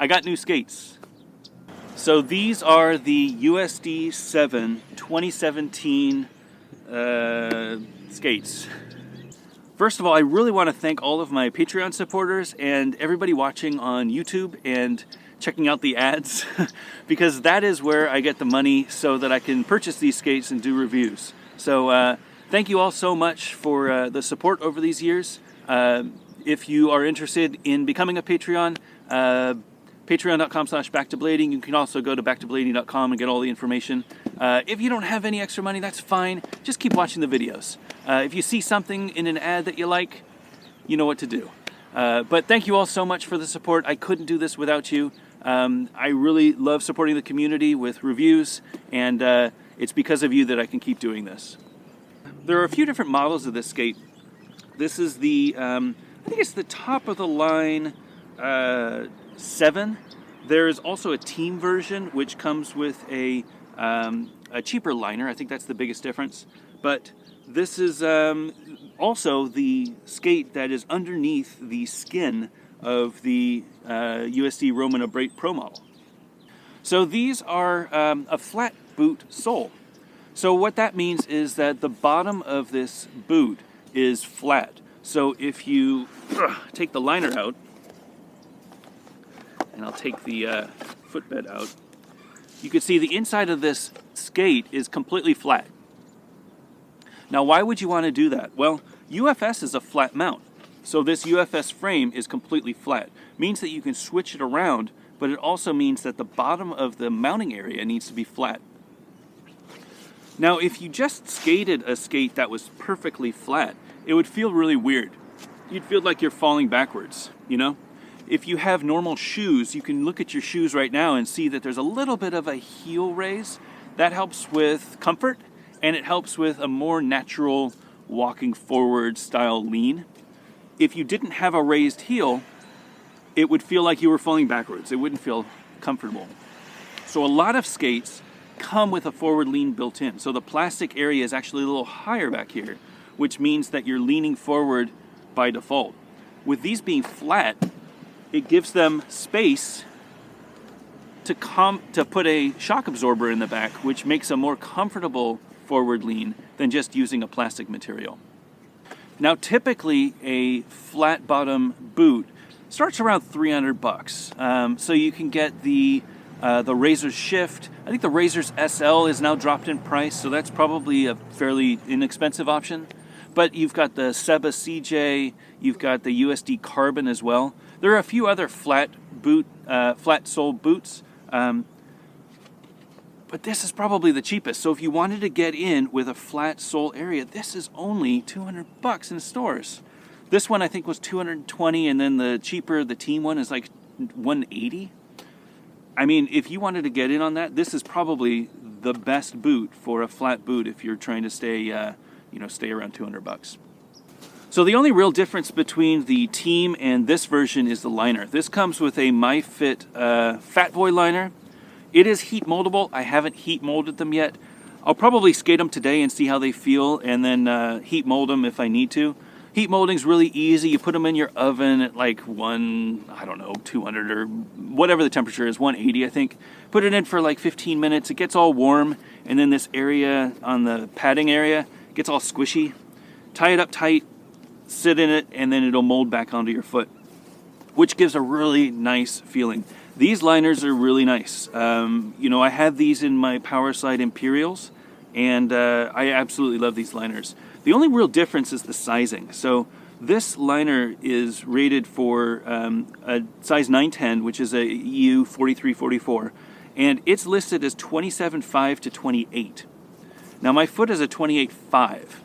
I got new skates. So these are the USD VII 2017 skates. First of all, I really want to thank all of my Patreon supporters and everybody watching on YouTube and checking out the ads because that is where I get the money so that I can purchase these skates and do reviews. So thank you all so much for the support over these years. If you are interested in becoming a Patreon, patreon.com/backtoblading. You can also go to backtoblading.com and get all the information. If you don't have any extra money, that's fine. Just keep watching the videos. If you see something in an ad that you like, you know what to do. But thank you all so much for the support. I couldn't do this without you. I really love supporting the community with reviews, and it's because of you that I can keep doing this. There are a few different models of this skate. This is the, I think it's the top of the line 7. There's also a team version which comes with a cheaper liner. I think that's the biggest difference. But this is also the skate that is underneath the skin of the USD Roman Abrate Pro model. So these are a flat boot sole. So what that means is that the bottom of this boot is flat. So if you take the liner out, and I'll take the footbed out, you can see the inside of this skate is completely flat. Now, why would you want to do that? Well, UFS is a flat mount. So this UFS frame is completely flat. Means that you can switch it around, but it also means that the bottom of the mounting area needs to be flat. Now, if you just skated a skate that was perfectly flat, it would feel really weird. You'd feel like you're falling backwards, you know? If you have normal shoes, you can look at your shoes right now and see that there's a little bit of a heel raise. That helps with comfort, and it helps with a more natural walking forward style lean. If you didn't have a raised heel, it would feel like you were falling backwards. It wouldn't feel comfortable. So a lot of skates come with a forward lean built in. So the plastic area is actually a little higher back here, which means that you're leaning forward by default. With these being flat, it gives them space to put a shock absorber in the back, which makes a more comfortable forward lean than just using a plastic material. Now, typically a flat bottom boot starts around $300. So you can get the Razor's Shift. I think the Razor's SL is now dropped in price, so that's probably a fairly inexpensive option. But you've got the Seba CJ, you've got the USD Carbon as well. There are a few other flat sole boots, but this is probably the cheapest. So if you wanted to get in with a flat sole area, this is only $200 in stores. This one I think was $220, and then the cheaper, the team one, is like $180. I mean, if you wanted to get in on that, this is probably the best boot for a flat boot if you're trying to stay around $200. So the only real difference between the team and this version is the liner. This comes with a MyFit Fat Boy liner. It is heat moldable. I haven't heat molded them yet. I'll probably skate them today and see how they feel, and then heat mold them if I need to. Heat molding is really easy. You put them in your oven at like 200 or whatever the temperature is, 180 I think. Put it in for like 15 minutes. It gets all warm, and then this area on the padding area gets all squishy. Tie it up tight, sit in it, and then it'll mold back onto your foot, which gives a really nice feeling. These liners are really nice. I have these in my Power Slide Imperials, and I absolutely love these liners. The only real difference is the sizing. So this liner is rated for a size 910, which is a EU 43-44, and it's listed as 27.5 to 28. Now my foot is a 28.5.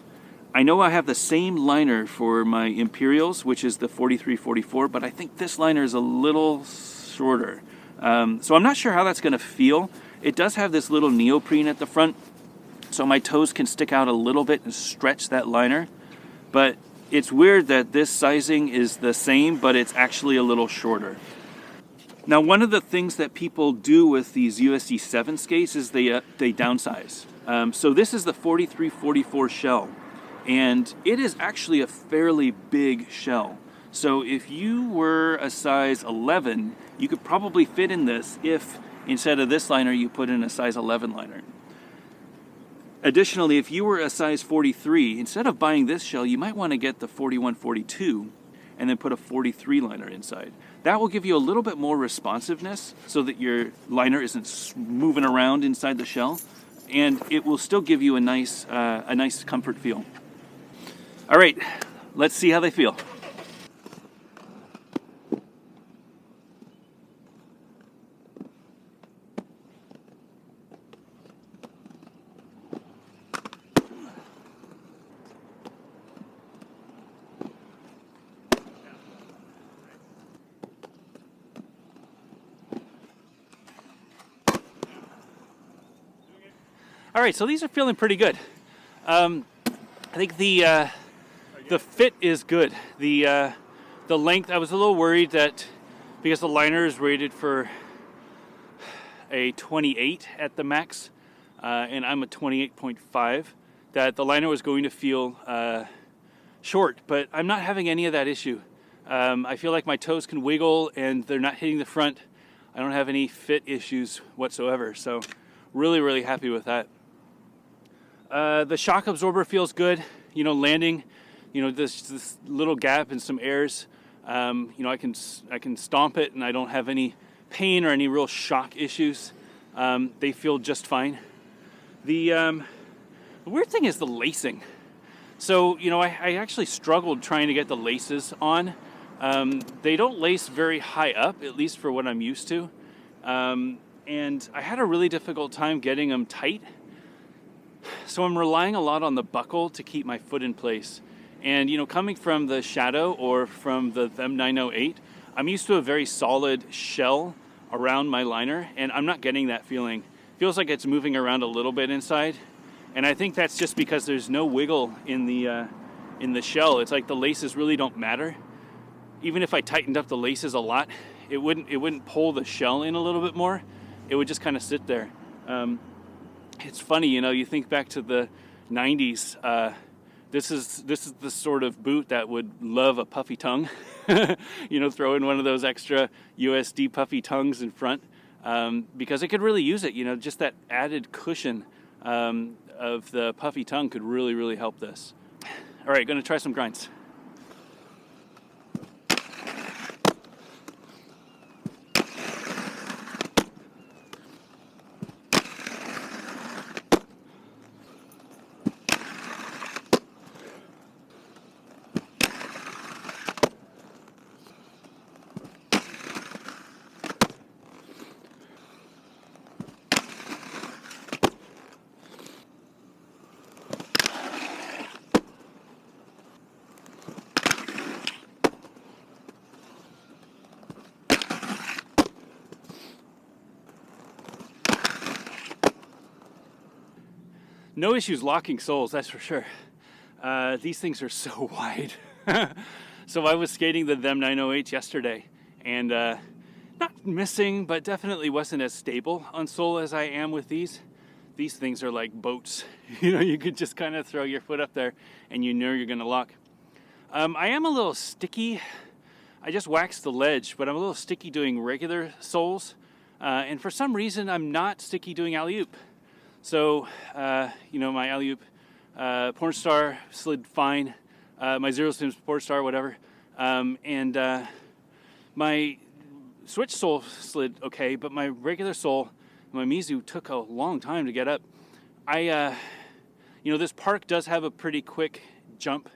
I know I have the same liner for my Imperials, which is the 43-44, but I think this liner is a little shorter. So I'm not sure how that's going to feel. It does have this little neoprene at the front, so my toes can stick out a little bit and stretch that liner. But it's weird that this sizing is the same, but it's actually a little shorter. Now, one of the things that people do with these USD VII skates is they downsize. So this is the 43-44 shell, and it is actually a fairly big shell. So if you were a size 11, you could probably fit in this if instead of this liner you put in a size 11 liner. Additionally, if you were a size 43, instead of buying this shell, you might want to get the 41-42 and then put a 43 liner inside. That will give you a little bit more responsiveness so that your liner isn't moving around inside the shell, and it will still give you a nice comfort feel. All right, let's see how they feel. All right, so these are feeling pretty good. I think the fit is good. The length, I was a little worried that because the liner is rated for a 28 at the max, and I'm a 28.5, that the liner was going to feel short, but I'm not having any of that issue. I feel like my toes can wiggle and they're not hitting the front. I don't have any fit issues whatsoever, so really, really happy with that. The shock absorber feels good, landing, this little gap and some airs, I can stomp it and I don't have any pain or any real shock issues. They feel just fine. The weird thing is the lacing. So, I actually struggled trying to get the laces on. They don't lace very high up, at least for what I'm used to. And I had a really difficult time getting them tight. So I'm relying a lot on the buckle to keep my foot in place. And, coming from the Shadow or from the Them 908, I'm used to a very solid shell around my liner, and I'm not getting that feeling. Feels like it's moving around a little bit inside. And I think that's just because there's no wiggle in the shell. It's like the laces really don't matter. Even if I tightened up the laces a lot, it wouldn't pull the shell in a little bit more. It would just kind of sit there. It's funny, you think back to the 90s. This is the sort of boot that would love a puffy tongue. Throw in one of those extra USD puffy tongues in front, because it could really use it. Just that added cushion of the puffy tongue could really, really help this. All right, going to try some grinds. No issues locking soles, that's for sure. These things are so wide. So I was skating the Them 908 yesterday, and not missing, but definitely wasn't as stable on sole as I am with these. These things are like boats. You could just kind of throw your foot up there and you're gonna lock. I am a little sticky. I just waxed the ledge, but I'm a little sticky doing regular soles. And for some reason, I'm not sticky doing alley-oop. So, my alley-oop porn star slid fine. My Zero Sims porn star, whatever. And my switch sole slid okay, but my regular sole, my Mizu, took a long time to get up. This park does have a pretty quick jump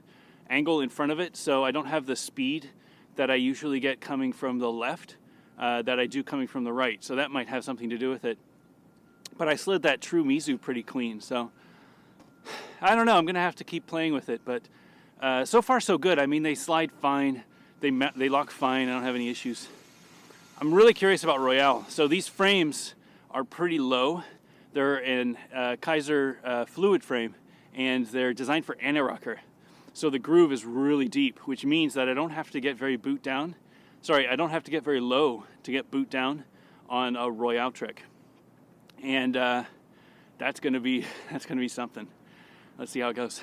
angle in front of it, so I don't have the speed that I usually get coming from the left that I do coming from the right. So that might have something to do with it. But I slid that true Mizu pretty clean, so I don't know. I'm going to have to keep playing with it, but so far so good. I mean, they slide fine. They lock fine. I don't have any issues. I'm really curious about Royale. So these frames are pretty low. They're in Kaiser fluid frame, and they're designed for anti-rocker. So the groove is really deep, which means that I don't have to get very I don't have to get very low to get boot down on a Royale trick. And that's gonna be something. Let's see how it goes.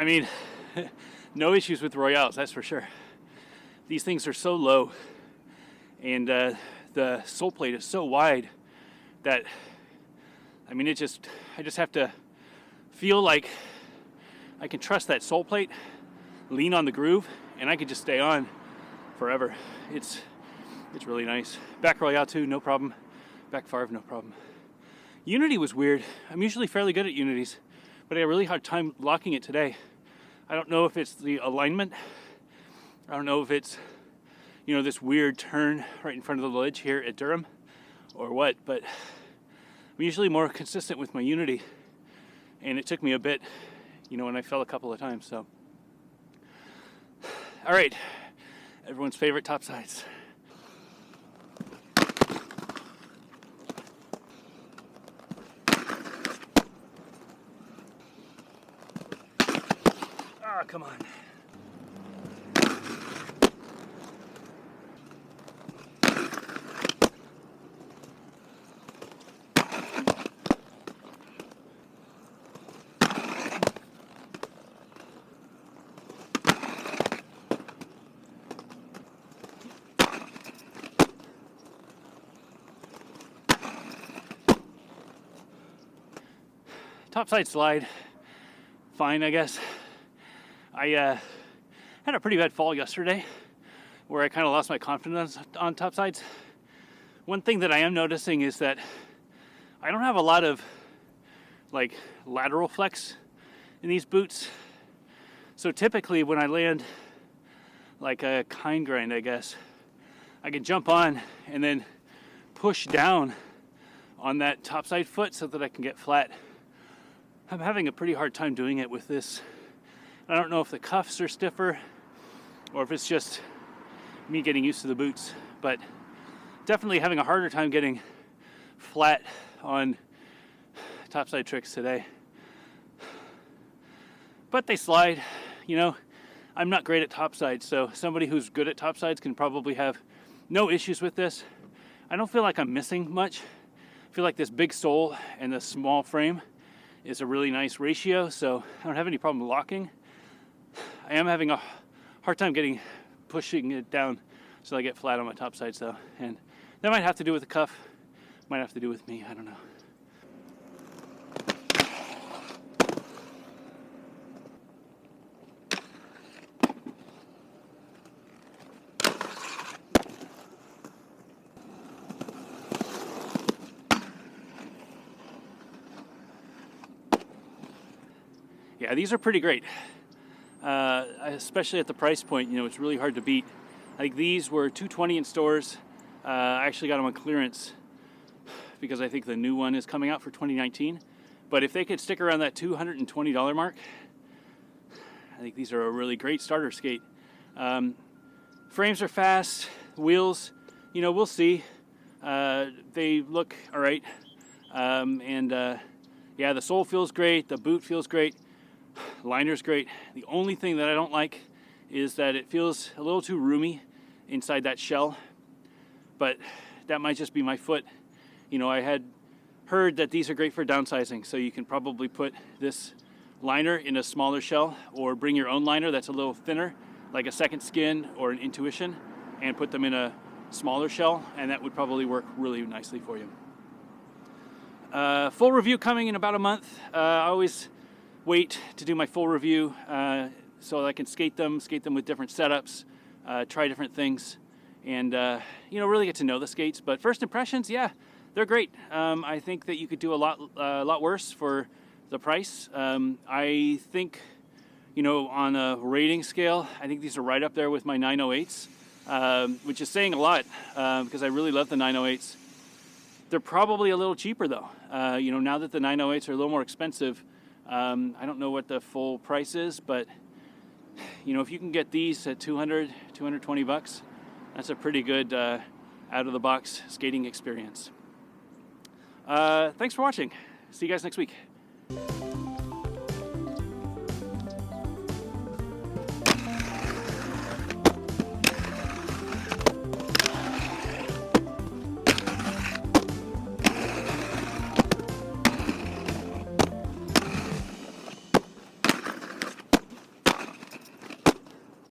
I mean, no issues with Royales, that's for sure. These things are so low, and the sole plate is so wide that, I mean, I just have to feel like I can trust that sole plate, lean on the groove, and I can just stay on forever. It's really nice. Back Royale 2, no problem. Back Favre, no problem. Unity was weird. I'm usually fairly good at Unities, but I had a really hard time locking it today. I don't know if it's the alignment. I don't know if it's, you know, this weird turn right in front of the ledge here at Durham or what, but I'm usually more consistent with my Unity, and it took me a bit, you know, when I fell a couple of times, so. All right, everyone's favorite topsides. Ah, come on. Topside slide, fine, I guess. I had a pretty bad fall yesterday where I kind of lost my confidence on topsides. One thing that I am noticing is that I don't have a lot of like lateral flex in these boots. So typically when I land like a kind grind, I guess, I can jump on and then push down on that topside foot so that I can get flat. I'm having a pretty hard time doing it with this. I don't know if the cuffs are stiffer or if it's just me getting used to the boots, but definitely having a harder time getting flat on topside tricks today. But they slide, you know. I'm not great at topsides, so somebody who's good at topsides can probably have no issues with this. I don't feel like I'm missing much. I feel like this big sole and the small frame is a really nice ratio, so I don't have any problem locking. I am having a hard time pushing it down so I get flat on my top sides though, and that might have to do with the cuff, might have to do with me, I don't know. Yeah, these are pretty great, especially at the price point. You know, it's really hard to beat. I think these were $220 in stores. I actually got them on clearance because I think the new one is coming out for 2019. But if they could stick around that $220 mark, I think these are a really great starter skate. Frames are fast, wheels, you know, we'll see. They look all right. Yeah, the sole feels great, the boot feels great. Liner's great. The only thing that I don't like is that it feels a little too roomy inside that shell, but that might just be my foot. You know, I had heard that these are great for downsizing, so you can probably put this liner in a smaller shell or bring your own liner that's a little thinner, like a Second Skin or an Intuition, and put them in a smaller shell, and that would probably work really nicely for you. Full review coming in about a month. I always wait to do my full review so I can skate them with different setups, try different things, and you know, really get to know the skates. But first impressions, yeah, they're great. I think that you could do a lot worse for the price. I think, you know, on a rating scale, I think these are right up there with my 908s, which is saying a lot because I really love the 908s. They're probably a little cheaper though. You know, now that the 908s are a little more expensive, I don't know what the full price is, but you know, if you can get these at $220, that's a pretty good out-of-the-box skating experience. Thanks for watching. See you guys next week.